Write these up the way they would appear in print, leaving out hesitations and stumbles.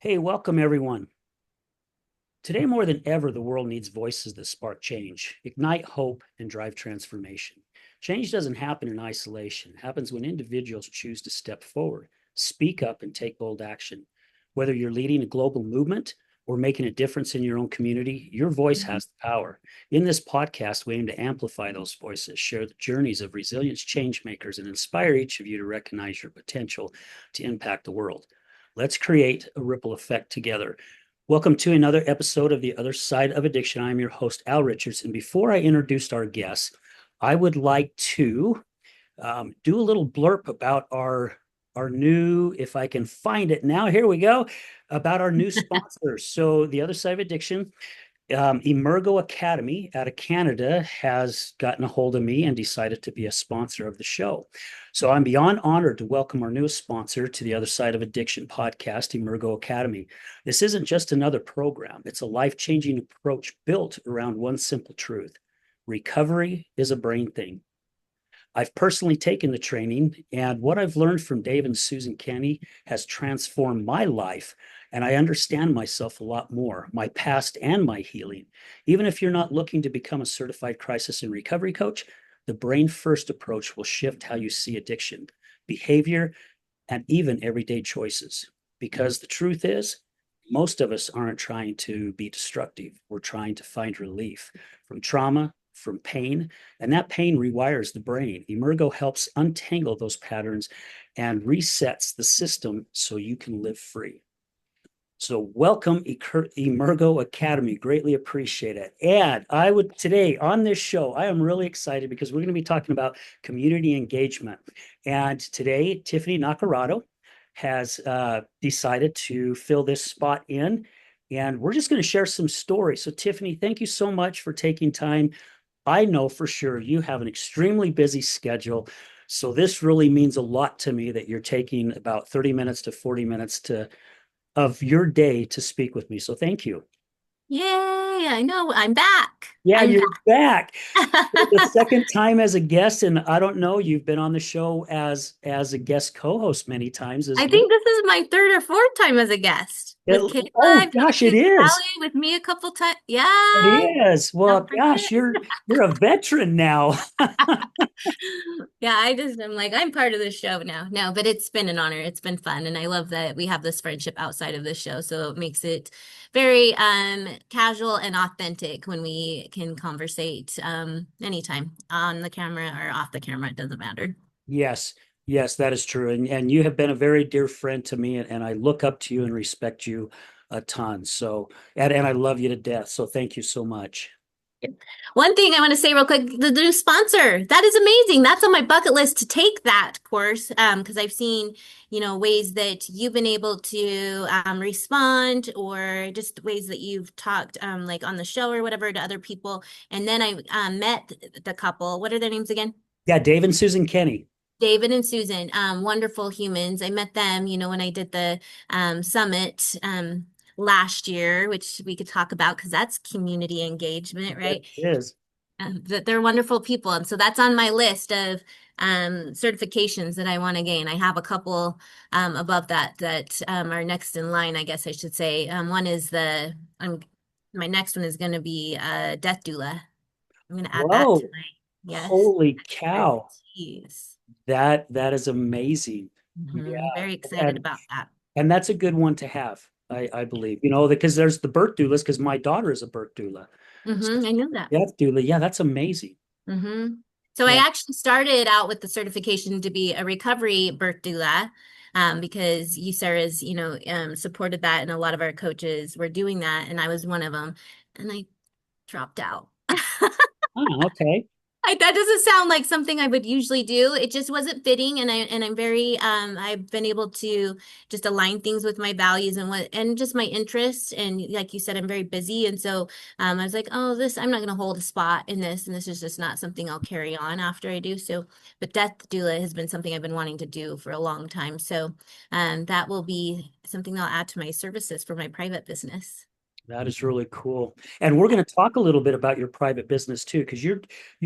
Hey, welcome everyone. Today, more than ever, the world needs voices that spark change, ignite hope, and drive transformation. Change doesn't happen in isolation. It happens when individuals choose to step forward, speak up, and take bold action. Whether you're leading a global movement or making a difference in your own community, your voice has the power. In this podcast, we aim to amplify those voices, share the journeys of resilience change makers, and inspire each of you to recognize your potential to impact the world. Let's create a ripple effect together. Welcome to another episode of The Other Side of Addiction. I'm your host, Al Richards. And before I introduce our guests, I would like to do a little blurb about our new, if I can find it now, here we go, about our new sponsors. So The Other Side of Addiction, Emergo Academy out of Canada has gotten a hold of me and decided to be a sponsor of the show. So I'm beyond honored to welcome our newest sponsor to the Other Side of Addiction podcast, Emergo Academy. This isn't just another program. It's a life-changing approach built around one simple truth. Recovery is a brain thing. I've personally taken the training, and what I've learned from Dave and Susan Kenny has transformed my life, and I understand myself a lot more, my past and my healing. Even if you're not looking to become a certified crisis and recovery coach, the brain first approach will shift how you see addiction, behavior, and even everyday choices. Because the truth is, most of us aren't trying to be destructive. We're trying to find relief from trauma, from pain, and that pain rewires the brain. Emergo helps untangle those patterns and resets the system so you can live free. So welcome Emergo Academy. Greatly appreciate it. And I would today on this show, I am really excited because we're going to be talking about community engagement. And today, Tiffany Nacarado has decided to fill this spot in. And we're just going to share some stories. So Tiffany, thank you so much for taking time. I know for sure you have an extremely busy schedule. So this really means a lot to me that you're taking about 30 minutes to 40 minutes of your day to speak with me. So thank you. Yay, I know. I'm back. Yeah, I'm you're back. The back. second time as a guest, and I don't know, you've been on the show as a guest co-host many times as I well. think this is my third or fourth time as a guest. With Kayla, Oh I've talked gosh, to it is. Callie with me a couple times. It Yeah, is. don't Well, forget. gosh, you're a veteran now. Yeah, I'm like, I'm part of this show now. No, but it's been an honor. It's been fun. And I love that we have this friendship outside of this show. So it makes it very casual and authentic when we can conversate anytime on the camera or off the camera. It doesn't matter. Yes, yes, that is true. And you have been a very dear friend to me, and I look up to you and respect you a ton. So, and I love you to death. So thank you so much. One thing I want to say real quick, the new sponsor, that is amazing. That's on my bucket list to take that course. Because I've seen, ways that you've been able to respond or just ways that you've talked like on the show or whatever to other people. And then I met the couple. What are their names again? Yeah, Dave and Susan Kenny. David and Susan, wonderful humans. I met them, when I did the summit last year, which we could talk about because that's community engagement, It right? is. That they're wonderful people. And so that's on my list of certifications that I want to gain. I have a couple above that are next in line, I guess I should say. One is my next one is going to be death doula. I'm going to add that Whoa, tonight. Yes. holy cow. Expertise. That is amazing. Yeah. Very excited And about that. and that's a good one to have, I believe. Because there's the birth doulas, because my daughter is a birth doula. So I knew that. death doula, yeah, that's amazing. hmm So I Yeah. actually started out with the certification to be a recovery birth doula, because USARA's, supported that, and a lot of our coaches were doing that, and I was one of them, and I dropped out. Oh, okay. That doesn't sound like something I would usually do. It just wasn't fitting, and I'm very I've been able to just align things with my values and just my interests. And like you said, I'm very busy, and so I was like, oh, this I'm not going to hold a spot in this, and this is just not something I'll carry on after I do. So, but death doula has been something I've been wanting to do for a long time. So, that will be something I'll add to my services for my private business. That is really cool. And we're going to talk a little bit about your private business too, because you're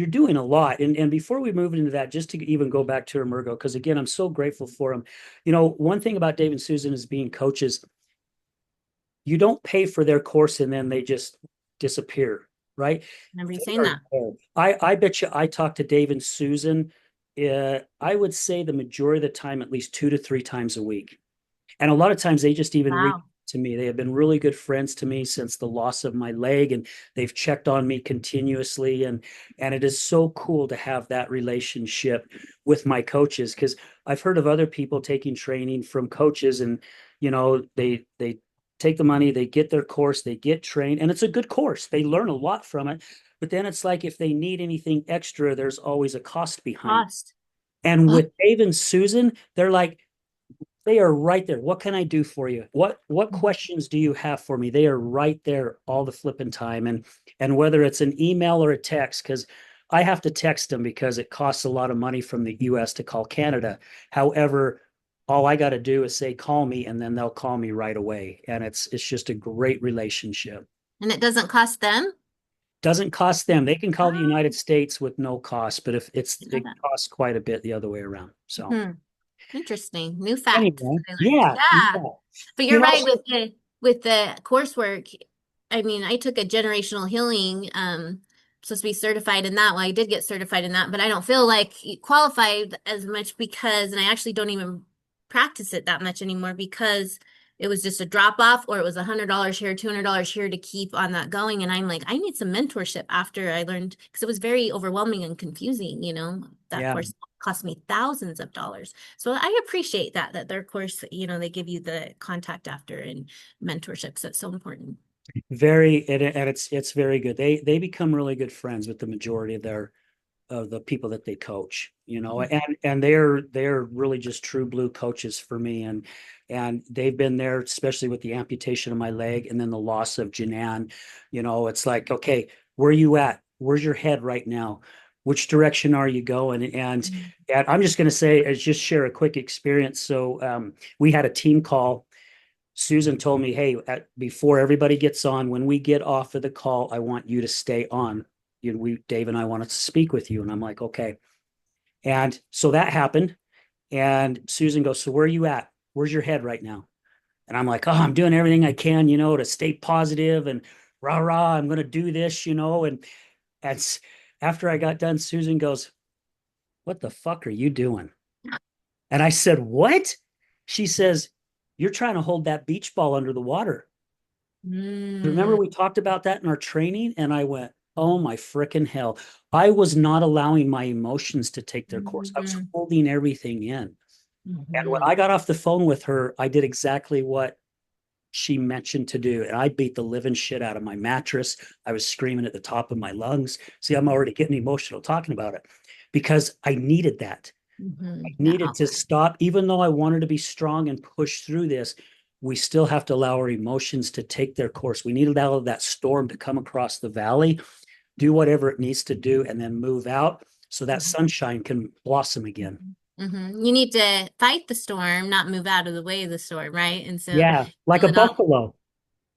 doing a lot. And before we move into that, just to even go back to Emergo, because again, I'm so grateful for them. One thing about Dave and Susan is being coaches. you don't pay for their course and then they just disappear, right? Remember you They saying are that. there. I bet you I talked to Dave and Susan. I would say the majority of the time, at least 2 to 3 times a week. And a lot of times they just even reach Wow. to me. They have been really good friends to me since the loss of my leg, and they've checked on me continuously. And it is so cool to have that relationship with my coaches, because I've heard of other people taking training from coaches, and they take the money, they get their course, they get trained, and it's a good course. They learn a lot from it. But then it's like if they need anything extra, there's always a cost behind it. Cost. And Oh, with Dave and Susan, they're like, they are right there. What can I do for you? What questions do you have for me? They are right there all the flipping time. And whether it's an email or a text, because I have to text them because it costs a lot of money from the US to call Canada. However, all I got to do is say call me and then they'll call me right away. And it's just a great relationship. and it doesn't cost them? Doesn't cost them. They can call the Oh, United States with no cost, but if I it's know it that. costs quite a bit the other way around. So Hmm. Interesting. New fact anyway, I learned. yeah, Yeah. yeah. But You you're know, right so with the coursework. I mean, I took a generational healing, supposed to be certified in that. Well, I did get certified in that, but I don't feel like qualified as much because, and I actually don't even practice it that much anymore because it was just a drop off or it was $100 here, $200 here to keep on that going. And I'm like, I need some mentorship after I learned because it was very overwhelming and confusing, that yeah. course cost me thousands of dollars. So I appreciate that their course, they give you the contact after and mentorship. So it's so important. Very, and it's very good. They become really good friends with the majority of the people that they coach, and they're really just true blue coaches for me. And they've been there, especially with the amputation of my leg and then the loss of Janan. It's like, okay, where are you at? Where's your head right now? Which direction are you going? And I'm just going to say, just share a quick experience. So we had a team call. Susan told me, hey, before everybody gets on, when we get off of the call, I want you to stay on. Dave and I wanted to speak with you. And I'm like, okay. And so that happened. And Susan goes, so where are you at? Where's your head right now? And I'm like, oh, I'm doing everything I can, to stay positive and rah, rah, I'm going to do this. And after I got done, Susan goes, what the fuck are you doing? And I said, what? She says, you're trying to hold that beach ball under the water. Remember Mm, we talked about that in our training? And I went, oh my frickin' hell. I was not allowing my emotions to take their course. I was mhm, holding everything in. And when mhm. I got off the phone with her, I did exactly what she mentioned to do. And I beat the living shit out of my mattress. I was screaming at the top of my lungs. See, I'm already getting emotional talking about it because I needed that. I That needed to outlet. stop, even though I wanted to be strong and push through this. We still have to allow our emotions to take their course. We need to allow that storm to come across the valley, do whatever it needs to do, and then move out so that sunshine can blossom again. You need to fight the storm, not move out of the way of the storm, right? And so Yeah, like pull a it off. buffalo.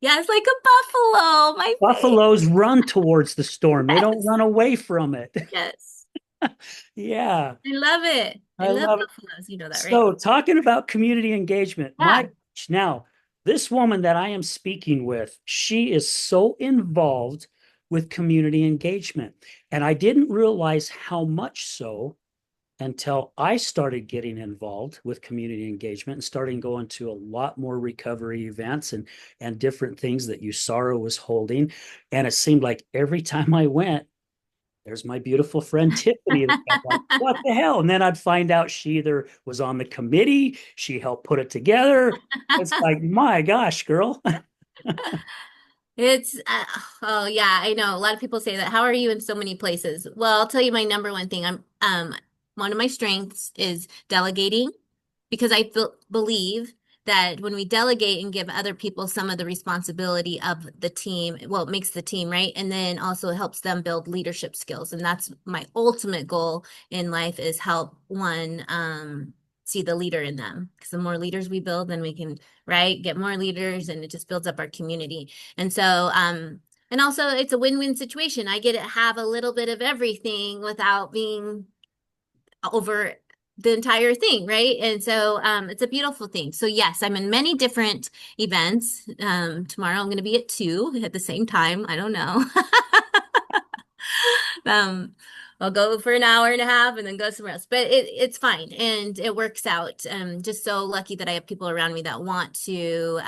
Yeah, it's like a buffalo, my favorite. Buffaloes run towards the storm. They don't Yes. run away from it. Yes. Yeah, I love it. I I love love it. buffaloes. You know that, right? So, talking about community engagement, Yeah. now this woman that I am speaking with, she is so involved with community engagement. And I didn't realize how much so until I started getting involved with community engagement and starting going to a lot more recovery events and different things that USARA was holding. And it seemed like every time I went, there's my beautiful friend Tiffany. I'm like, what the hell? And then I'd find out she either was on the committee, she helped put it together. It's like, my gosh, girl. It's oh yeah, I know. A lot of people say that. How are you in so many places? Well, I'll tell you my number one thing. I'm one of my strengths is delegating because I believe that when we delegate and give other people some of the responsibility of the team, well, it makes the team, right? And then also helps them build leadership skills. And that's my ultimate goal in life is help one see the leader in them. Because the more leaders we build, then we can, right, get more leaders and it just builds up our community. And so, and also it's a win-win situation. I get to have a little bit of everything without being over the entire thing, right? And so it's a beautiful thing. So yes, I'm in many different events. Tomorrow I'm going to be at two at the same time. I don't know. Um, I'll go for an hour and a half and then go somewhere else. But it's fine and it works out. Just so lucky that I have people around me that want to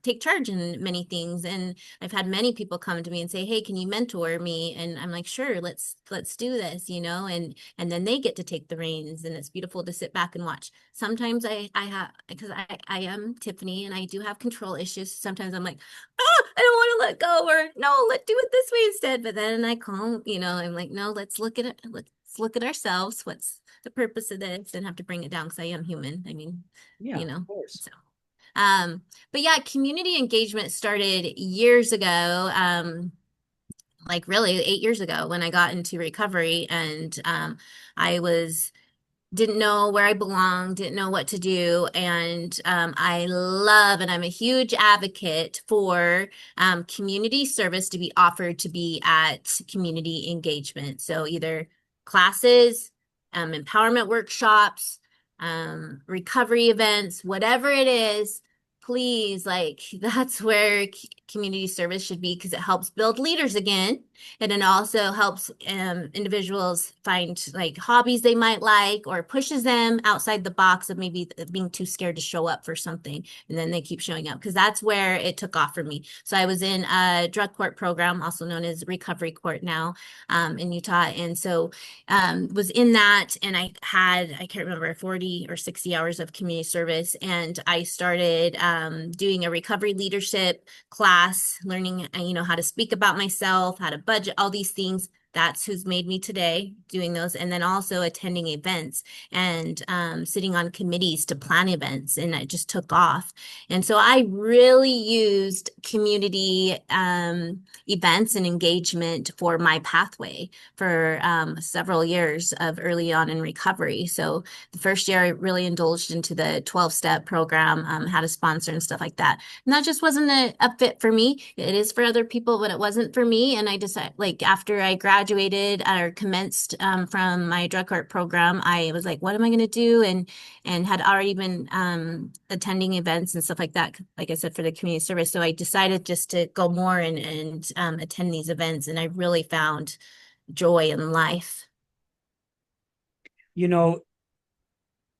take charge in many things. And I've had many people come to me and say, "Hey, can you mentor me?" And I'm like, "Sure, let's do this," you know, and then they get to take the reins and it's beautiful to sit back and watch. Sometimes I have because I am Tiffany and I do have control issues. Sometimes I'm like, I don't want to let go, or no, let's do it this way instead. But then I calm, you know, I'm like, no, let's look at it. Let's look at ourselves. What's the purpose of this? And have to bring it down because I am human. I mean, Yeah, you of know, course. so. But yeah, community engagement started years ago. Like really 8 years ago when I got into recovery and I was didn't know where I belonged, didn't know what to do. And I love and I'm a huge advocate for community service to be offered to be at community engagement. So either classes, empowerment workshops, recovery events, whatever it is, please, like that's where community service should be because it helps build leaders again. And it also helps individuals find like hobbies they might like or pushes them outside the box of maybe being too scared to show up for something. And then they keep showing up because that's where it took off for me. So I was in a drug court program, also known as recovery court now in Utah. And so was in that and I can't remember, 40 or 60 hours of community service. And I started doing a recovery leadership class, learning, you know, how to speak about myself, how to budget, all these things. That's who's made me today doing those. And then also attending events and sitting on committees to plan events. And it just took off. And so I really used community events and engagement for my pathway for several years of early on in recovery. So the first year I really indulged into the 12-step program, how to sponsor and stuff like that. And that just wasn't a fit for me. It is for other people, but it wasn't for me. And I decided, like, after I graduated or commenced from my drug court program, I was like, what am I going to do? And had already been attending events and stuff like that, like I said, for the community service. So I decided just to go more and attend these events. And I really found joy in life. You know,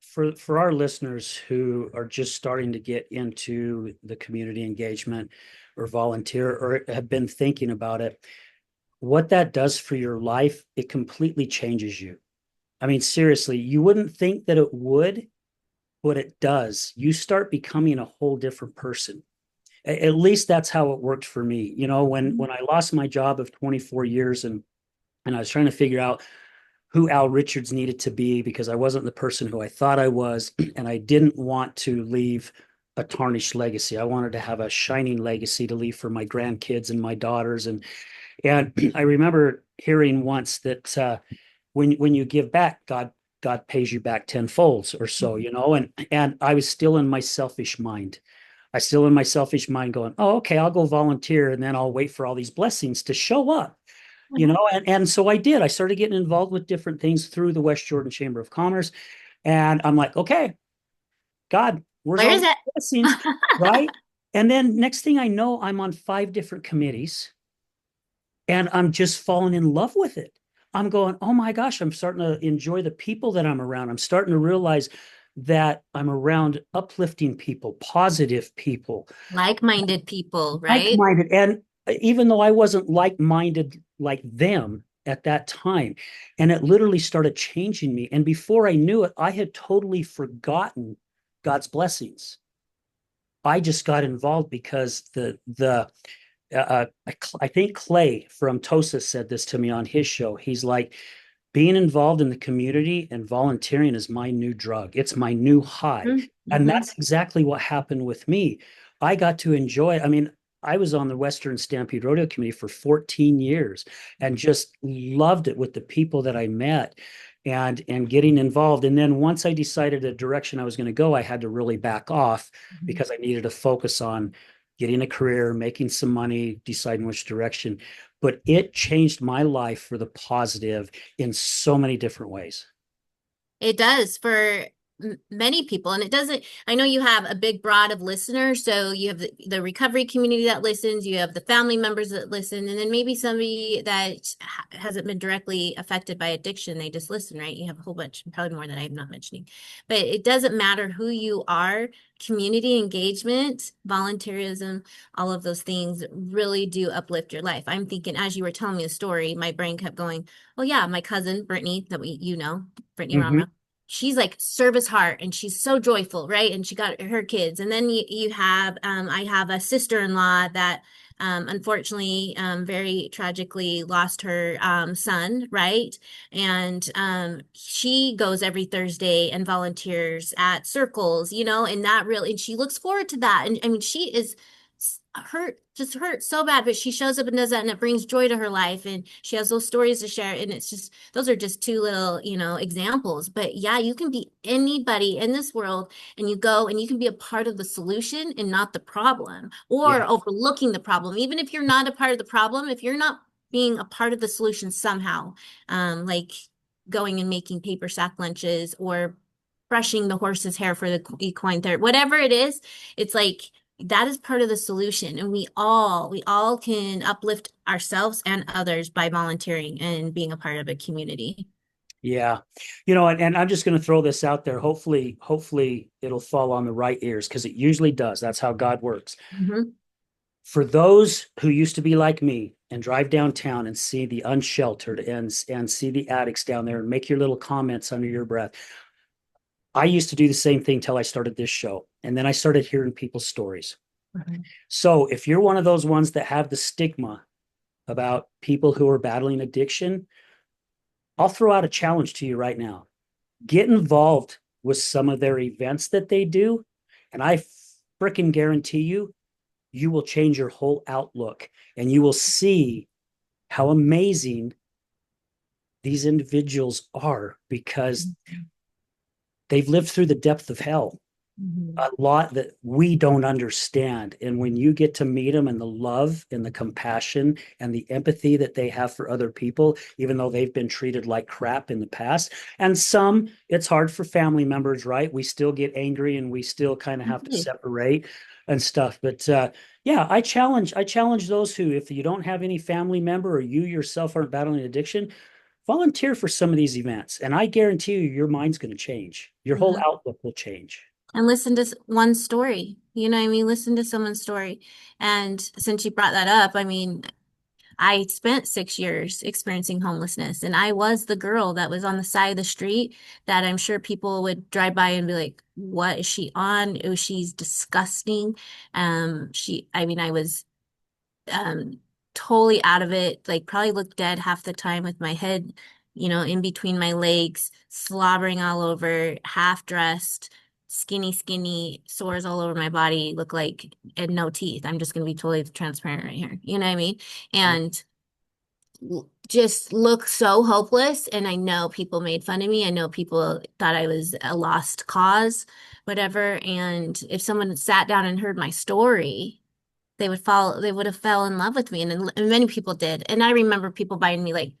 for our listeners who are just starting to get into the community engagement or volunteer or have been thinking about it, what that does for your life, it completely changes you. I mean, seriously, you wouldn't think that it would, but it does. You start becoming a whole different person. At least that's how it worked for me. You know, when I lost my job of 24 years and I was trying to figure out who Al Richards needed to be because I wasn't the person who I thought I was, and I didn't want to leave a tarnished legacy. I wanted to have a shining legacy to leave for my grandkids and my daughters. And I remember hearing once that when you give back, God pays you back tenfold or so, you know. And I was still in my selfish mind. I still in my selfish mind going, oh, okay, I'll go volunteer and then I'll wait for all these blessings to show up, you know. And so I did. I started getting involved with different things through the West Jordan Chamber of Commerce. And I'm like, okay, God, where's Where all is the it? blessings? Right. And then next thing I know, I'm on 5 different committees and I'm just falling in love with it. I'm going, oh my gosh, I'm starting to enjoy the people that I'm around. I'm starting to realize that I'm around uplifting people, positive people, Like-minded people, right? like-minded. And even though I wasn't like-minded like them at that time, and it literally started changing me. And before I knew it, I had totally forgotten God's blessings. I just got involved because I think Clay from Tosa said this to me on his show. He's like, being involved in the community and volunteering is my new drug. It's my new high. And Mm-hmm. that's exactly what happened with me. I got to enjoy, I mean, I was on the Western Stampede Rodeo Committee for 14 years and just loved it with the people that I met and getting involved. And then once I decided the direction I was going to go, I had to really back off because I needed to focus on getting a career, making some money, deciding which direction. But it changed my life for the positive in so many different ways. It does for many people. And it doesn't, I know you have a big broad of listeners. So you have the recovery community that listens, you have the family members that listen, and then maybe somebody that hasn't been directly affected by addiction. They just listen, right? You have a whole bunch, probably more that I'm not mentioning. But it doesn't matter who you are. Community engagement, volunteerism, all of those things really do uplift your life. I'm thinking, as you were telling me the story, my brain kept going, well, yeah, my cousin, Brittany, that Brittany Hmm. Romero, she's like service heart and she's so joyful, right? And she got her kids. And then you have, I have a sister-in-law that unfortunately, very tragically lost her son, right? And she goes every Thursday and volunteers at circles, and that really, and she looks forward to that. And I mean, she is just hurt so bad, but she shows up and does that, and it brings joy to her life. And she has those stories to share. And it's just, those are just two little, examples. But yeah, you can be anybody in this world, and you go and you can be a part of the solution and not the problem, or Yeah. overlooking the problem. Even if you're not a part of the problem, if you're not being a part of the solution somehow, like going and making paper sack lunches or brushing the horse's hair for the equine therapy, whatever it is, it's like that is part of the solution. And we all can uplift ourselves and others by volunteering and being a part of a community. Yeah. And I'm just going to throw this out there. Hopefully it'll fall on the right ears because it usually does. That's how God works. Mhm. For those who used to be like me and drive downtown and see the unsheltered and see the addicts down there and make your little comments under your breath. I used to do the same thing till I started this show. And then I started hearing people's stories. Mhm. So if you're one of those ones that have the stigma about people who are battling addiction, I'll throw out a challenge to you right now. Get involved with some of their events that they do, and I freaking guarantee you, you will change your whole outlook and you will see how amazing these individuals are because they've lived through the depth of hell. Mhm. A lot that we don't understand. And when you get to meet them and the love and the compassion and the empathy that they have for other people, even though they've been treated like crap in the past. And some, it's hard for family members, right? We still get angry and we still kind of have to Mhm. separate and stuff. But yeah, I challenge those who, if you don't have any family member or you yourself aren't battling addiction, volunteer for some of these events. And I guarantee you, your mind's going to change. Your whole Mhm. outlook will change. And listen to one story. You know what I mean? Listen to someone's story. And since you brought that up, I mean, I spent 6 years experiencing homelessness, and I was the girl that was on the side of the street that I'm sure people would drive by and be like, "What is she on? Oh, she's disgusting." I mean, I was um totally out of it, like probably looked dead half the time with my head, in between my legs, slobbering all over, half dressed, skinny, sores all over my body, look like, and no teeth. I'm just gonna be totally transparent right here. You know what I mean? And just look so hopeless. And I know people made fun of me. I know people thought I was a lost cause, whatever. And if someone sat down and heard my story, they would have fell in love with me. And many people did. And I remember people buying me like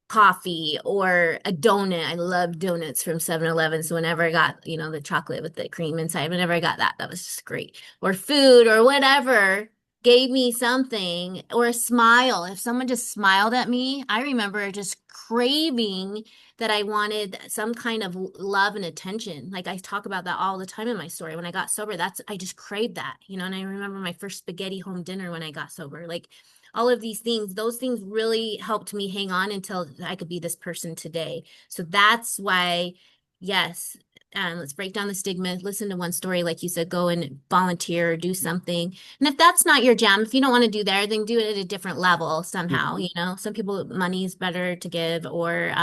coffee or a donut. I love donuts from 7-Eleven. So whenever I got, the chocolate with the cream inside, whenever I got that, that was just great. Or food or whatever gave me something or a smile. If someone just smiled at me, I remember just craving that I wanted some kind of love and attention. Like I talk about that all the time in my story. When I got sober, I just craved that, and I remember my first spaghetti home dinner when I got sober. Like all of these things, those things really helped me hang on until I could be this person today. So that's why, yes, let's break down the stigma. Listen to one story, like you said, go and volunteer or do something. And if that's not your jam, if you don't want to do there, then do it at a different level somehow. Mhm. Some people, money is better to give, or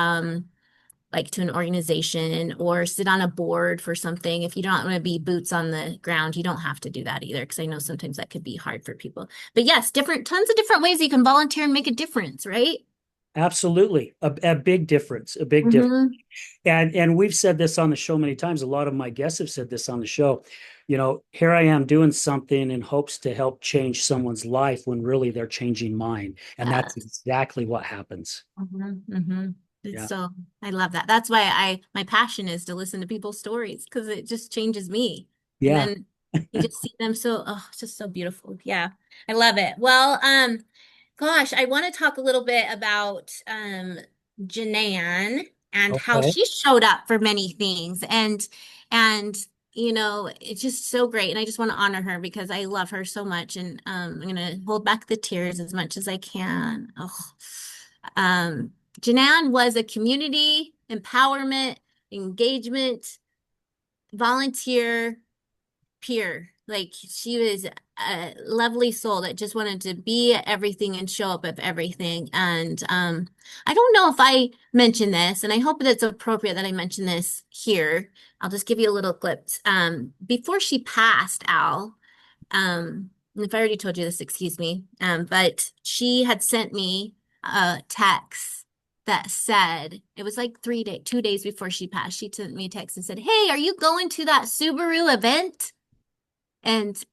like to an organization, or sit on a board for something. If you don't want to be boots on the ground, you don't have to do that either, because I know sometimes that could be hard for people. But yes, tons of different ways you can volunteer and make a difference, right? Absolutely. A big difference, a big difference. Mm-hmm. And we've said this on the show many times. A lot of my guests have said this on the show. Here I am doing something in hopes to help change someone's life when really they're changing mine. And that's Yes. exactly what happens. Mm-hmm. Mm-hmm. It's Yeah. so, I love that. That's why my passion is to listen to people's stories because it just changes me. And Yeah. then you just see them so, oh, it's just so beautiful. Yeah, I love it. Well, gosh, I want to talk a little bit about Janan and how Okay. she showed up for many things and it's just so great. And I just want to honor her because I love her so much. And I'm gonna hold back the tears as much as I can. Oh. Janan was a community empowerment, engagement, volunteer peer. Like she was a lovely soul that just wanted to be at everything and show up at everything. And I don't know if I mentioned this, and I hope that it's appropriate that I mention this here. I'll just give you a little clip. Before she passed, Al, if I already told you this, excuse me. But she had sent me a text that said it was like 2 days before she passed. She sent me a text and said, "Hey, are you going to that Subaru event?" And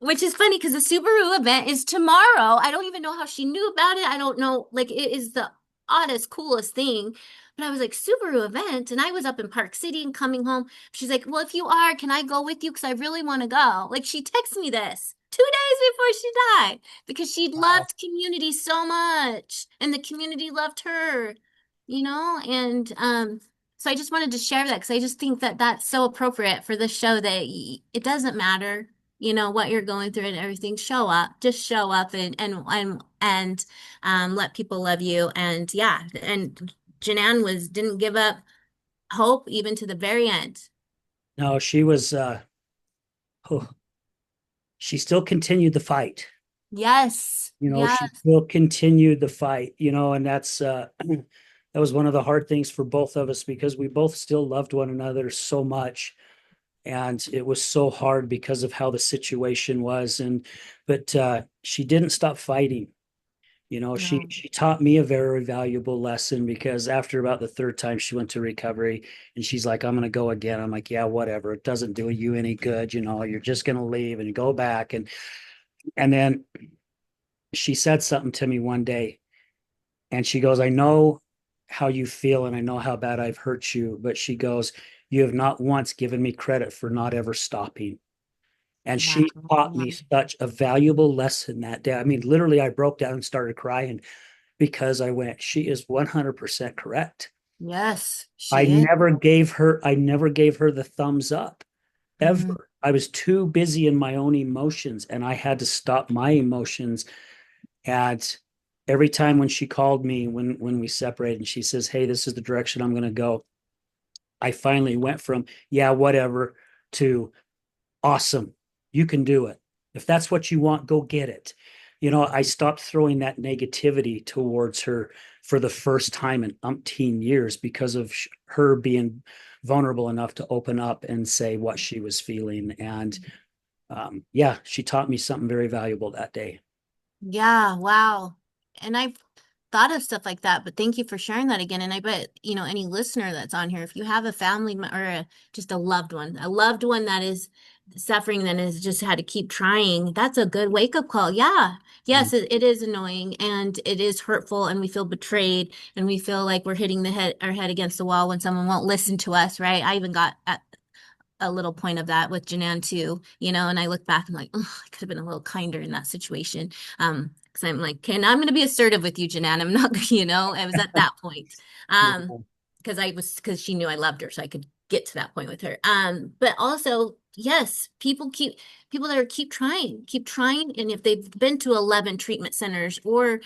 which is funny because the Subaru event is tomorrow. I don't even know how she knew about it. I don't know. Like, it is the oddest, coolest thing. But I was like, Subaru event. And I was up in Park City and coming home. She's like, well, if you are, can I go with you? Because I really want to go. Like, she texted me this 2 days before she died because she Wow. loved community so much. And the community loved her, you know? And so I just wanted to share that because I just think that that's so appropriate for this show that it doesn't matter what you're going through and everything. Show up, just show up and let people love you. And yeah, and Janan didn't give up hope even to the very end. No, oh, she still continued the fight. Yes, She yes, still continued the fight, and that's that was one of the hard things for both of us because we both still loved one another so much. And it was so hard because of how the situation was. But she didn't stop fighting. no, She taught me a very valuable lesson because after about the third time she went to recovery and she's like, I'm gonna go again. I'm like, yeah, whatever. It doesn't do you any good. You're just gonna leave and go back. And then she said something to me one day and she goes, I know how you feel and I know how bad I've hurt you, but she goes, you have not once given me credit for not ever stopping. And wow, she taught me such a valuable lesson that day. I mean, literally, I broke down and started crying because I went, she is 100% correct. yes, she is. I never gave her the thumbs up Mhm. ever. I was too busy in my own emotions and I had to stop my emotions. And every time when she called me, when we separated and she says, hey, this is the direction I'm going to go, I finally went from, yeah, whatever, to awesome. You can do it. If that's what you want, go get it. I stopped throwing that negativity towards her for the first time in umpteen years because of her being vulnerable enough to open up and say what she was feeling. And yeah, she taught me something very valuable that day. Yeah, wow. And I've thought of stuff like that, but thank you for sharing that again. And I bet, any listener that's on here, if you have a or just a loved one that is suffering, that has just had to keep trying, that's a good wake-up call. Yeah. Yes, it is annoying and it is hurtful and we feel betrayed and we feel like we're hitting our head against the wall when someone won't listen to us, right? I even got at a little point of that with Janan too, and I look back and like, oh, I could have been a little kinder in that situation. Because I'm like, okay, now I'm going to be assertive with you, Janan. I'm not, I was at that point. Um, Yeah. because she knew I loved her, so I could get to that point with her. But also, yes, people that are keep trying, and if they've been to 11 treatment centers or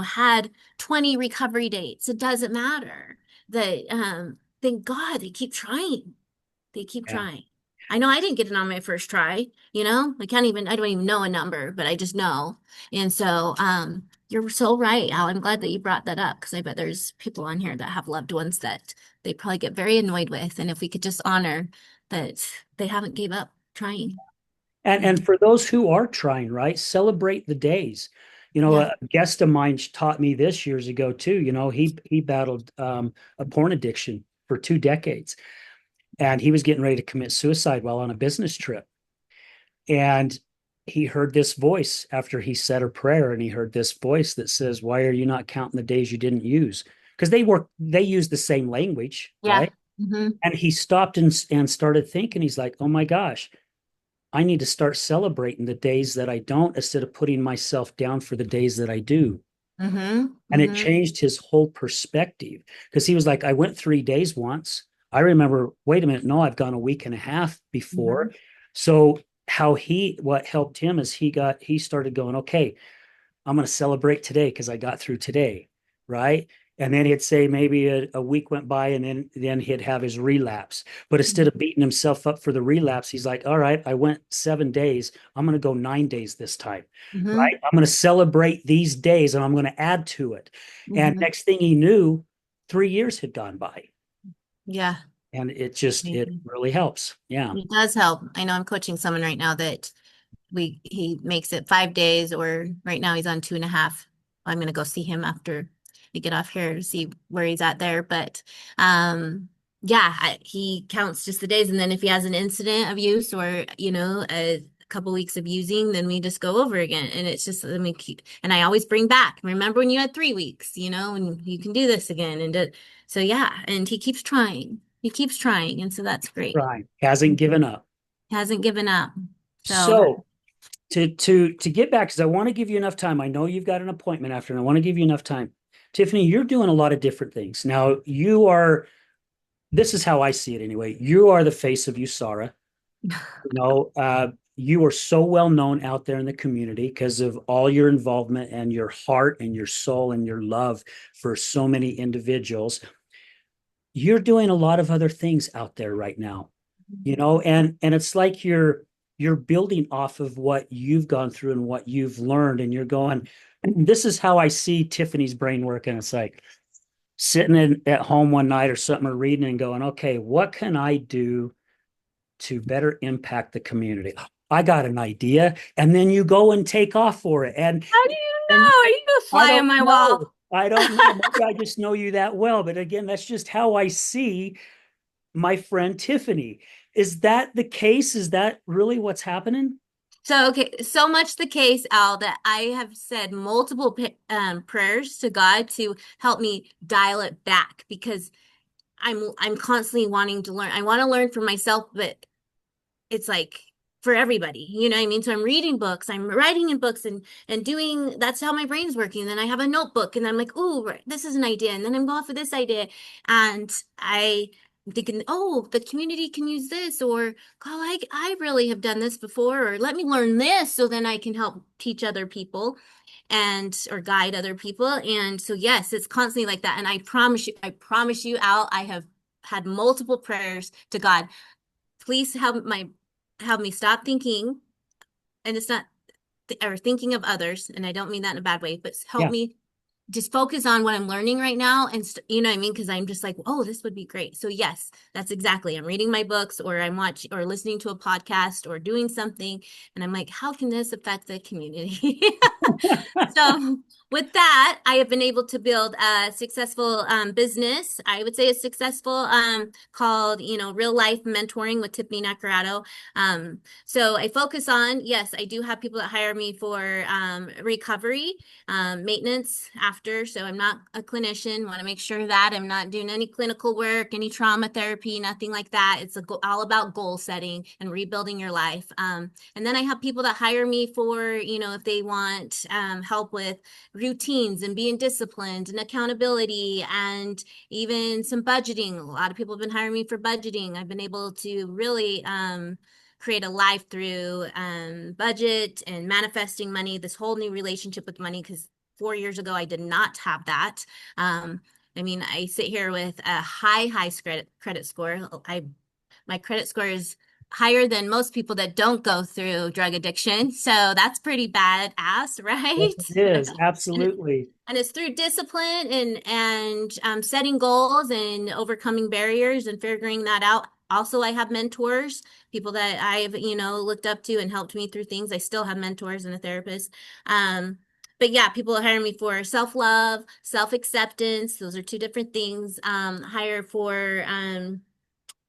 had 20 recovery dates, it doesn't matter. That thank God they keep trying. They keep Yeah. trying. I know I didn't get it on my first try, I don't even know a number, but I just know. And so, you're so right, Al. I'm glad that you brought that up because I bet there's people on here that have loved ones that they probably get very annoyed with. And if we could just honor that they haven't gave up trying. And for those who are trying, right, celebrate the days. Yeah. A guest of mine taught me this years ago too. He battled a porn addiction for 2 decades, and he was getting ready to commit suicide while on a business trip. And he heard this voice after he said a prayer, and he heard this voice that says, "Why are you not counting the days you didn't use?" because they use the same language, Yeah. right? Hmm. And he stopped and started thinking. He's like, oh my gosh, I need to start celebrating the days that I don't instead of putting myself down for the days that I do. Hmm. And it Hmm. changed his whole perspective because he was like, I went 3 days once. I remember, wait a minute, no, I've gone a week and a half before. Hmm. So what helped him is he started going, okay, I'm going to celebrate today because I got through today, right? And then he'd say maybe a week went by, and then he'd have his relapse. But instead of beating himself up for the relapse, he's like, all right, I went 7 days. I'm going to go 9 days this time, right? Hmm. I'm going to celebrate these days and I'm going to add to it. And Hmm. next thing he knew, 3 years had gone by. Yeah. And it Amazing. really helps. Yeah. It does help. I know I'm coaching someone right now that he makes it 5 days, or right now he's on 2.5. I'm gonna go see him after we get off here to see where he's at there. But yeah, he counts just the days, and then if he has an incident of use, or a couple weeks of using, then we just go over again. And it's just, let me keep, and I always bring back, remember when you had 3 weeks, and you can do this again. So yeah, and he keeps trying. He keeps trying, and so that's great. Right. Hasn't given up. Hasn't given up. So So to get back, because I want to give you enough time. I know you've got an appointment after, and I want to give you enough time. Tiffany, you're doing a lot of different things. Now, this is how I see it anyway. You are the face of USARA. You are so well known out there in the community because of all your involvement and your heart and your soul and your love for so many individuals. You're doing a lot of other things out there right now, and it's like you're building off of what you've gone through and what you've learned, and you're going, this is how I see Tiffany's brain working. It's like sitting at home one night or something, or reading and going, okay, what can I do to better impact the community? I got an idea. And then you go and take off for it. And how do you and know? Are you gonna I fly on don't my wall? know. I don't know. Maybe I just know you that well. But again, that's just how I see my friend Tiffany. Is that the case? Is that really what's happening? So, okay, so much the case, Al, that I have said multiple prayers to God to help me dial it back, because I'm constantly wanting to learn. I want to learn for myself, but it's like for everybody, you know what I mean? So I'm reading books, I'm writing in books, and doing, that's how my brain's working. Then I have a notebook and I'm like, ooh, this is an idea. And then I'm going for this idea. And I'm thinking, oh, the community can use this, or I really have done this before, or let me learn this so then I can help teach other people and or guide other people. And so yes, it's constantly like that. And I promise you, Al, I have had multiple prayers to God, please help me stop thinking, and it's not or thinking of others, and I don't mean that in a bad way, but help Yeah. me just focus on what I'm learning right now, and you know what I mean, because I'm just like, oh, this would be great. So yes, that's exactly, I'm reading my books, or I'm watching or listening to a podcast or doing something, and I'm like, how can this affect the community? So with that, I have been able to build a successful business. I would say a successful called, Real Life Mentoring with Tiffany Nacarado. So I focus on, yes, I do have people that hire me for recovery, maintenance after. So I'm not a clinician. Want to make sure that I'm not doing any clinical work, any trauma therapy, nothing like that. It's all about goal setting and rebuilding your life. And then I have people that hire me for, if they want help with routines and being disciplined and accountability, and even some budgeting. A lot of people have been hiring me for budgeting. I've been able to really create a life through budget and manifesting money, this whole new relationship with money, because 4 years ago I did not have that. I mean, I sit here with a high credit score. My credit score is higher than most people that don't go through drug addiction. So that's pretty badass, Yes, right? it is. And Absolutely. and it's through discipline and setting goals and overcoming barriers and figuring that out. Also, I have mentors, people that I've, looked up to and helped me through things. I still have mentors and a therapist. But yeah, people hire me for self-love, self-acceptance. Those are two different things. Hire for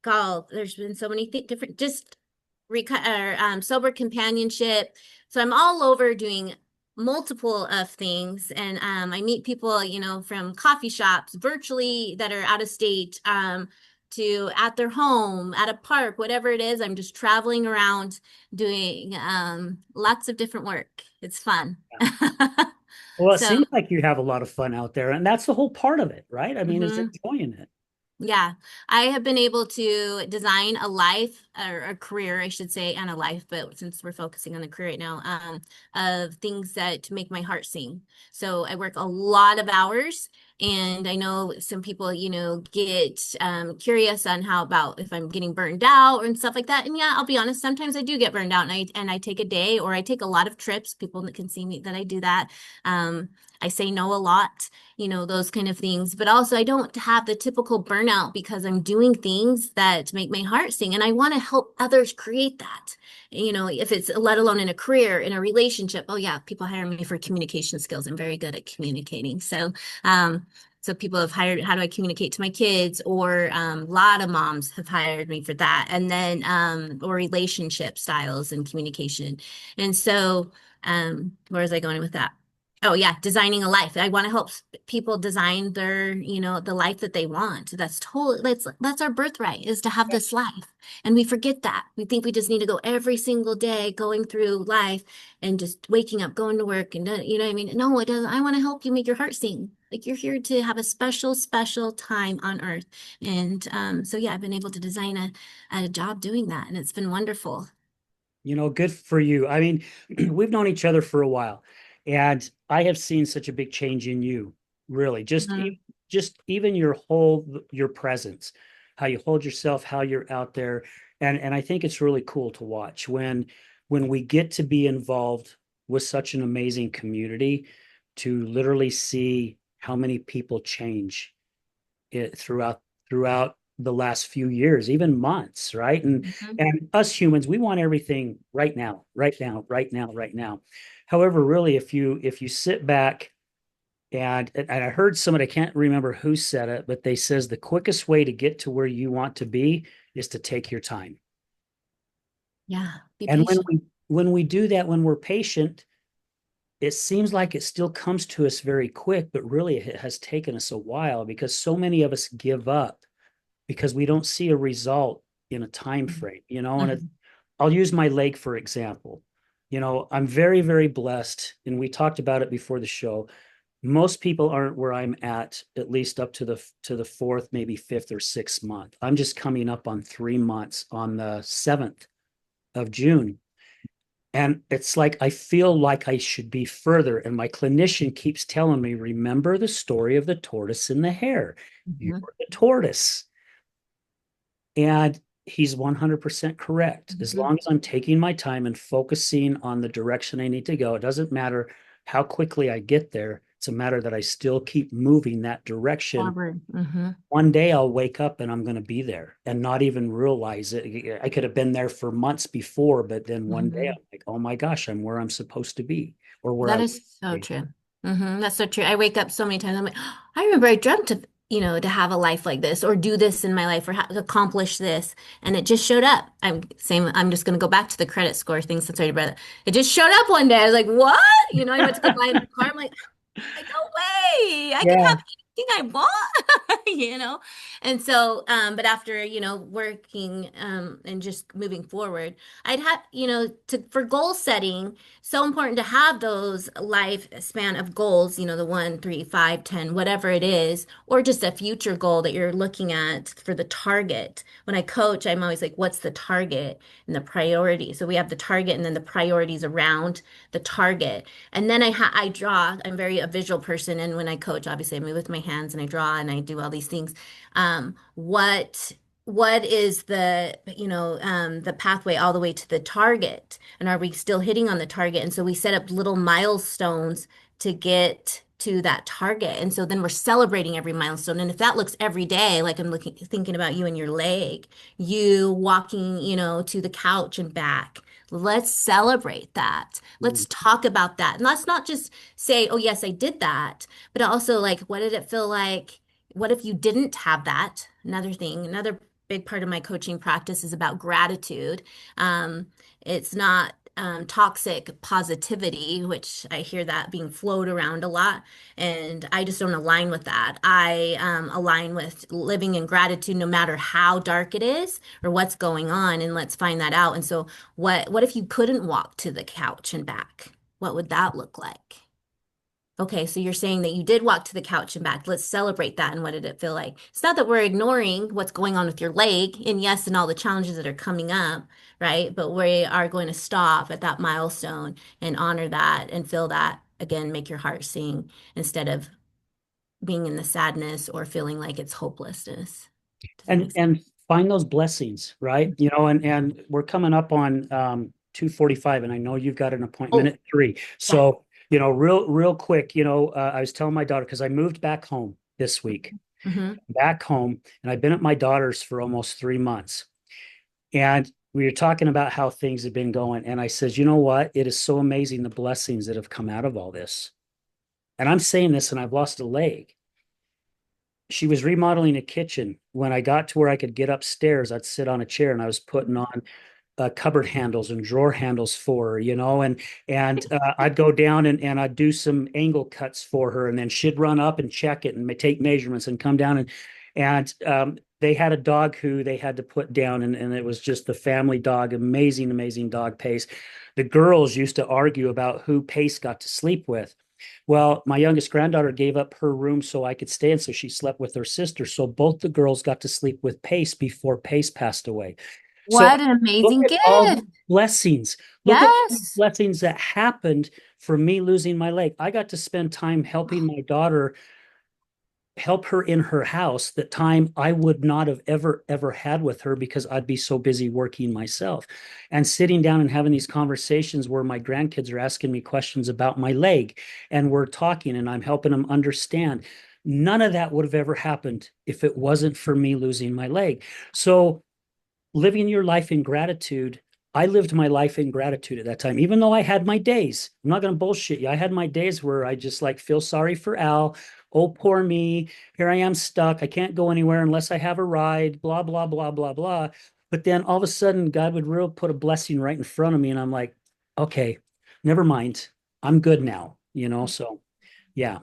God, there's been so many different, just sober companionship. So I'm all over doing multiple of things. And I meet people, from coffee shops virtually that are out of state, to at their home, at a park, whatever it is. I'm just traveling around doing lots of different work. It's fun. Yeah. Well, it So, seems like you have a lot of fun out there, and that's the whole part of it, right? I mean, is mhm. enjoying it. Yeah, I have been able to design a life or a career, I should say, and a life, but since we're focusing on the career right now, of things that make my heart sing. So I work a lot of hours, and I know some people, get curious on how about if I'm getting burned out and stuff like that. And yeah, I'll be honest, sometimes I do get burned out, and I take a day or I take a lot of trips. People that can see me that I do that. I say no a lot, those kind of things. But also, I don't have the typical burnout because I'm doing things that make my heart sing. And I want to help others create that. If it's let alone in a career, in a relationship. Oh, yeah, people hire me for communication skills. I'm very good at communicating. So people have hired, how do I communicate to my kids? Or a lot of moms have hired me for that. And then, or relationship styles and communication. And so, where was I going with that? Oh yeah, designing a life. I want to help people design their, the life that they want. That's our birthright is to have this life. And we forget that. We think we just need to go every single day going through life and just waking up, going to work and you know what I mean? No, it doesn't. I want to help you make your heart sing. Like you're here to have a special, special time on earth. And so yeah, I've been able to design a job doing that and it's been wonderful. Good for you. I mean, we've known each other for a while, and I have seen such a big change in you, really. Mhm. Just even your presence, how you hold yourself, how you're out there, and I think it's really cool to watch when we get to be involved with such an amazing community, to literally see how many people change it throughout the last few years, even months, right? Mhm. And us humans, we want everything right now, right now, right now, right now. However, really, if you sit back and I heard somebody, I can't remember who said it, but they says the quickest way to get to where you want to be is to take your time. Yeah, be And patient. when we do that, when we're patient, it seems like it still comes to us very quick, but really it has taken us a while because so many of us give up because we don't see a result in a time frame, and Mhm. I'll use my leg for example. I'm very, very blessed, and we talked about it before the show. Most people aren't where I'm at least up to the fourth, maybe fifth or sixth month. I'm just coming up on 3 months on the 7th of June. And it's like I feel like I should be further. And my clinician keeps telling me, remember the story of the tortoise and the hare. You're Mhm. the tortoise. And he's 100% correct. As Mhm. long as I'm taking my time and focusing on the direction I need to go, it doesn't matter how quickly I get there. It's a matter that I still keep moving that direction. Forward. Mhm. One day I'll wake up and I'm going to be there and not even realize it. I could have been there for months before, but then one day Mhm. I'm like, oh my gosh, I'm where I'm supposed to be or where I That want is to so be. true. That's so true. I wake up so many times. I'm like, I remember I dreamt of, to have a life like this or do this in my life or accomplish this. And it just showed up. I'm just going to go back to the credit score thing since I already read it. It just showed up one day. I was like, what? I went to go buy a new car. I'm like, no way. I can Yeah. have anything I want, And so, but after, working and just moving forward, I'd have, for goal setting, so important to have those lifespan of goals, the 1, 3, 5, 10, whatever it is, or just a future goal that you're looking at for the target. When I coach, I'm always like, what's the target and the priority? So we have the target and then the priorities around the target. And then I draw. I'm very a visual person, and when I coach, obviously I move with my hands and I draw and I do all these things. What is the pathway all the way to the target? And are we still hitting on the target? And so we set up little milestones to get to that target. And so then we're celebrating every milestone. And if that looks every day, like I'm looking thinking about you and your leg, you walking, to the couch and back. Let's celebrate that. Let's talk about that. And let's not just say, oh, yes, I did that, but also like, what did it feel like? What if you didn't have that? Another thing, another big part of my coaching practice is about gratitude. Um, it's not toxic positivity, which I hear that being floated around a lot. And I just don't align with that. I align with living in gratitude no matter how dark it is or what's going on. And let's find that out. And so what if you couldn't walk to the couch and back? What would that look like? Okay, so you're saying that you did walk to the couch and back. Let's celebrate that. And what did it feel like? It's not that we're ignoring what's going on with your leg, and yes, and all the challenges that are coming up, right? But we are going to stop at that milestone and honor that and feel that again, make your heart sing instead of being in the sadness or feeling like it's hopelessness. Does that make sense? And find those blessings, right? And we're coming up on 2:45, and I know you've got an appointment Oh, at 3. yeah. So, real quick, I was telling my daughter because I moved back home this week, Mm-hmm. back home, and I've been at my daughter's for almost 3 months. And we were talking about how things have been going. And I says, you know what? It is so amazing the blessings that have come out of all this. And I'm saying this, and I've lost a leg. She was remodeling a kitchen. When I got to where I could get upstairs, I'd sit on a chair and I was putting on cupboard handles and drawer handles for her, and I'd go down and I'd do some angle cuts for her, and then she'd run up and check it and take measurements and come down and they had a dog who they had to put down, and it was just the family dog, amazing, amazing dog, Pace. The girls used to argue about who Pace got to sleep with. Well, my youngest granddaughter gave up her room so I could stay, and so she slept with her sister. So both the girls got to sleep with Pace before Pace passed away. So What an look amazing at all gift. the blessings. Look at all the Yes. blessings that happened from me losing my leg. I got to spend time helping my daughter help her in her house, that time I would not have ever had with her because I'd be so busy working myself. And sitting down and having these conversations where my grandkids are asking me questions about my leg, and we're talking and I'm helping them understand. None of that would have ever happened if it wasn't for me losing my leg. So living your life in gratitude. I lived my life in gratitude at that time, even though I had my days. I'm not going to bullshit you. I had my days where I just like feel sorry for Al. Oh, poor me. Here I am stuck. I can't go anywhere unless I have a ride, blah, blah, blah, blah, blah. But then all of a sudden, God would really put a blessing right in front of me. And I'm like, okay, never mind. I'm good now. So yeah.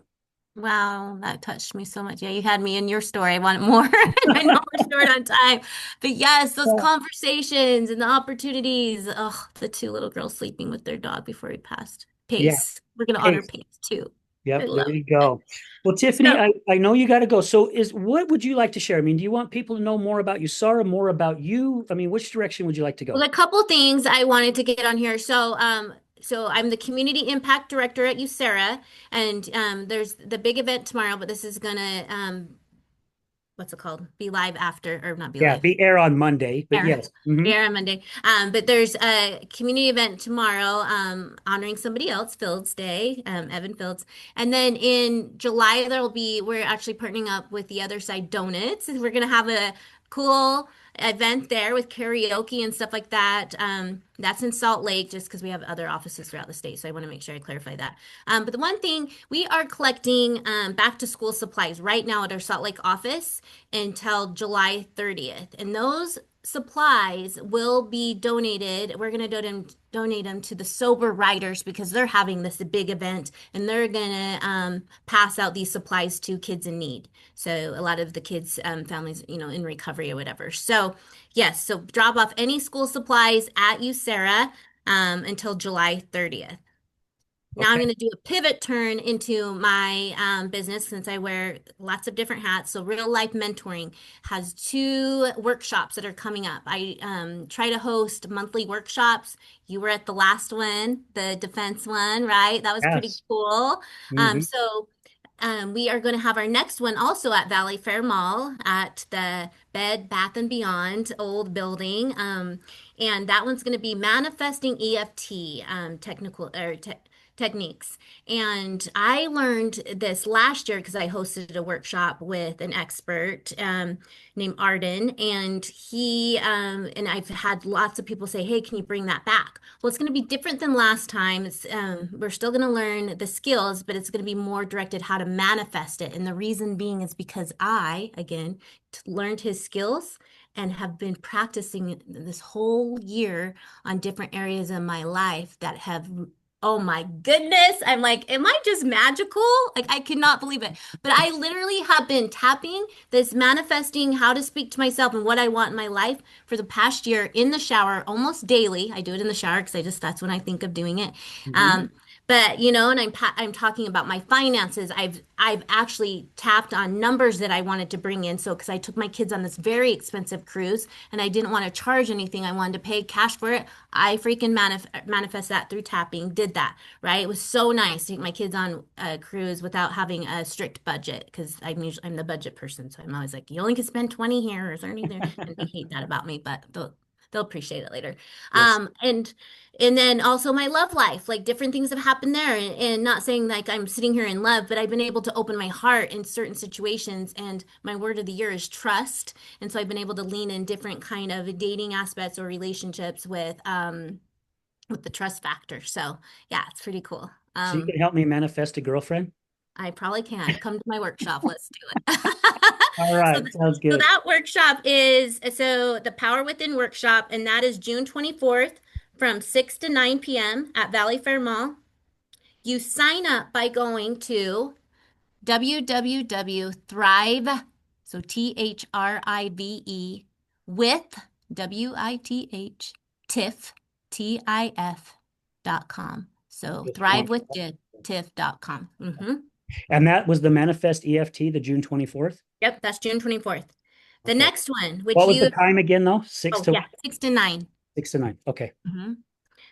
Wow, that touched me so much. Yeah, you had me in your story. I want more. And I know we're short on time. But yes, those Well, conversations and the opportunities. Oh, the two little girls sleeping with their dog before he passed. yeah. Pace. We're gonna honor Hey, Pace too. I yep, there love you it. go. Well, Tiffany, So, I know you got to go. So what would you like to share? I mean, do you want people to know more about you, Sarah, more about you? I mean, which direction would you like to well, go? a couple things I wanted to get on here. So I'm the community impact director at USERA, and there's the big event tomorrow, but this is gonna what's it called? Be live after, or not be Yeah, live. be air on Monday, but Air, yes. Hmm. air on Monday. But there's a community event tomorrow, honoring somebody else, Fields Day, Evan Fields. And then in July, we're actually partnering up with the Other Side Donuts. We're gonna have a cool event there with karaoke and stuff like that. That's in Salt Lake, just because we have other offices throughout the state. So I want to make sure I clarify that. But the one thing, we are collecting back to school supplies right now at our Salt Lake office until July 30th. And those supplies will be donated. We're going to donate them to the sober riders because they're having this big event and they're going to pass out these supplies to kids in need. So a lot of the kids, families, in recovery or whatever. So yes, so drop off any school supplies at USERA until July 30th. Now I'm Okay. going to do a pivot turn into my business since I wear lots of different hats. So Real Life Mentoring has two workshops that are coming up. I try to host monthly workshops. You were at the last one, the defense one, right? That was pretty Yes. cool. Hmm. We are going to have our next one also at Valley Fair Mall at the Bed Bath and Beyond old building. And that one's going to be manifesting EFT techniques. And I learned this last year because I hosted a workshop with an expert named Arden, and and I've had lots of people say, "Hey, can you bring that back?" Well, it's going to be different than last time. We're still going to learn the skills, but it's going to be more directed how to manifest it. And the reason being is because I, again, learned his skills and have been practicing this whole year on different areas of my life that have, oh my goodness. I'm like, am I just magical? Like, I cannot believe it. But I literally have been tapping this, manifesting how to speak to myself and what I want in my life for the past year in the shower almost daily. I do it in the shower because that's when I think of doing it. Mhm. Um, but and I'm talking about my finances. I've actually tapped on numbers that I wanted to bring in. So because I took my kids on this very expensive cruise and I didn't want to charge anything, I wanted to pay cash for it. I freaking manifest that through tapping. Did that, right? It was so nice to take my kids on a cruise without having a strict budget because I'm the budget person. So I'm always like, you only can spend 20 here or 30 there, and they hate that about me, but they'll appreciate it later. Yes. And then also my love life, like different things have happened there. And not saying like I'm sitting here in love, but I've been able to open my heart in certain situations. And my word of the year is trust. And so I've been able to lean in different kind of dating aspects or relationships with the trust factor. So yeah, it's pretty cool. So you can help me manifest a girlfriend? I probably can come to my workshop. Let's do it. All So, right. Sounds so good. that workshop is the Power Within workshop, and that is June 24th from 6 to 9 p.m. at Valley Fair Mall. You sign up by going to www.thrive, so THRIVE, with WITH, TIFF, TIF.com. So thrive with TIFF.com. And that was the Manifest EFT, the June 24th. Yep, that's June 24th. The Okay. next one, which What was the you, time again, though? Six oh to yeah, 6 to 9. 6 to 9. Okay. Mhm.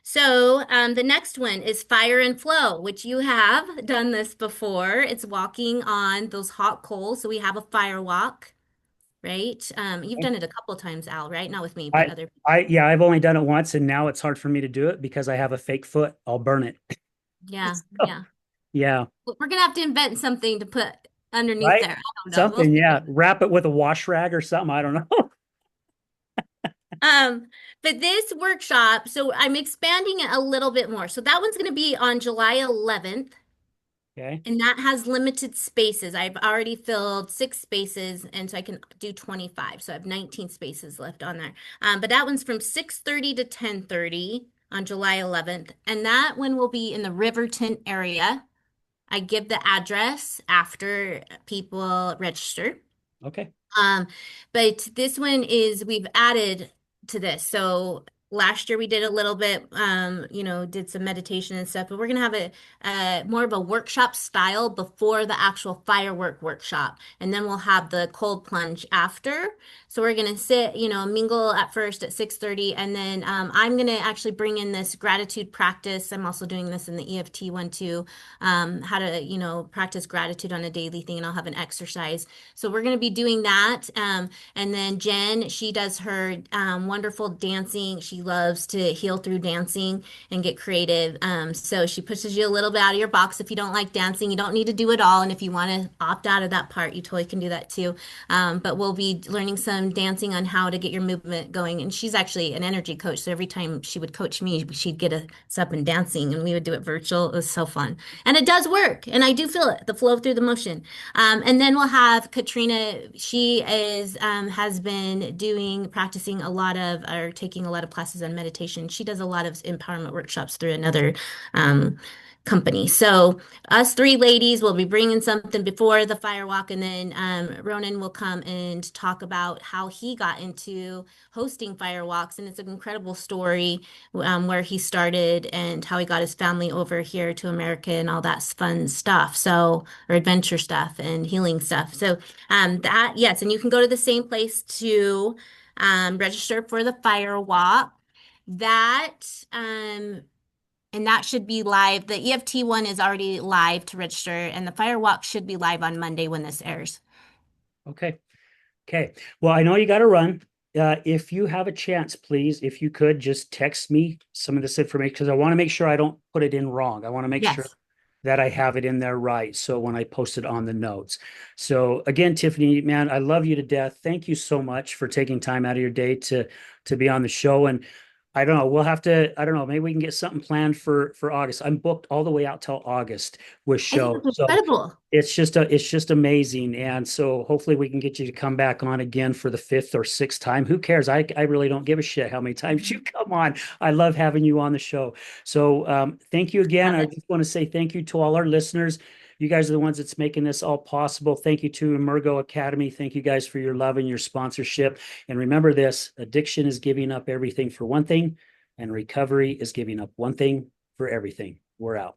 So the next one is Fire and Flow, which you have done this before. It's walking on those hot coals. So we have a fire walk, right? You've done it a couple times, Al, right? Not with me, but I, other people. yeah, I've only done it once, and now it's hard for me to do it because I have a fake foot. I'll burn it. Yeah, So, yeah. yeah. We're gonna have to invent something to put underneath Right. there. I don't know. We'll Something. see. Yeah. Wrap it with a wash rag or something. I don't know. Um, but this workshop, so I'm expanding it a little bit more. So that one's gonna be on July 11th. Okay. And that has limited spaces. I've already filled 6 spaces, and so I can do 25. So I have 19 spaces left on there. But that one's from 6:30 to 10:30 on July 11th. And that one will be in the Riverton area. I give the address after people register. Okay. Um, but this one is we've added to this. So last year we did a little bit, did some meditation and stuff, but we're gonna have a more of a workshop style before the actual firework workshop, and then we'll have the cold plunge after. So we're gonna sit, mingle at first at 6:30, and then I'm gonna actually bring in this gratitude practice. I'm also doing this in the EFT one too, how to, practice gratitude on a daily thing, and I'll have an exercise. So we're going to be doing that. And then Jen, she does her wonderful dancing. She loves to heal through dancing and get creative. So she pushes you a little bit out of your box. If you don't like dancing, you don't need to do it all. And if you want to opt out of that part, you totally can do that too. But we'll be learning some dancing on how to get your movement going. And she's actually an energy coach. So every time she would coach me, she'd get us up and dancing, and we would do it virtual. It was so fun. And it does work. And I do feel it, the flow through the motion. And then we'll have Katrina. She has been practicing a lot of, or taking a lot of classes on meditation. She does a lot of empowerment workshops through another um, company. So us three ladies will be bringing something before the firewalk, and then Ronan will come and talk about how he got into hosting firewalks, and it's an incredible story where he started and how he got his family over here to America and all that fun stuff. So, or adventure stuff and healing stuff. So that, yes, and you can go to the same place to register for the firewalk. That and that should be live. The EFT one is already live to register, and the Firewalk should be live on Monday when this airs. Okay. Okay. Well, I know you got to run. If you have a chance, please, if you could just text me some of this information because I want to make sure I don't put it in wrong. I want to make sure Yes. that I have it in there right. So when I post it on the notes. So again, Tiffany, man, I love you to death. Thank you so much for taking time out of your day to be on the show. And I don't know. We'll have to, I don't know, maybe we can get something planned for August. I'm booked all the way out till August with I think shows. it's So incredible. it's just amazing. And so hopefully we can get you to come back on again for the fifth or sixth time. Who cares? I really don't give a shit how many times you come on. I love having you on the show. So thank you again. Love I it. just want to say thank you to all our listeners. You guys are the ones that's making this all possible. Thank you to Emergo Academy. Thank you guys for your love and your sponsorship. And remember this, addiction is giving up everything for one thing, and recovery is giving up one thing for everything. We're out.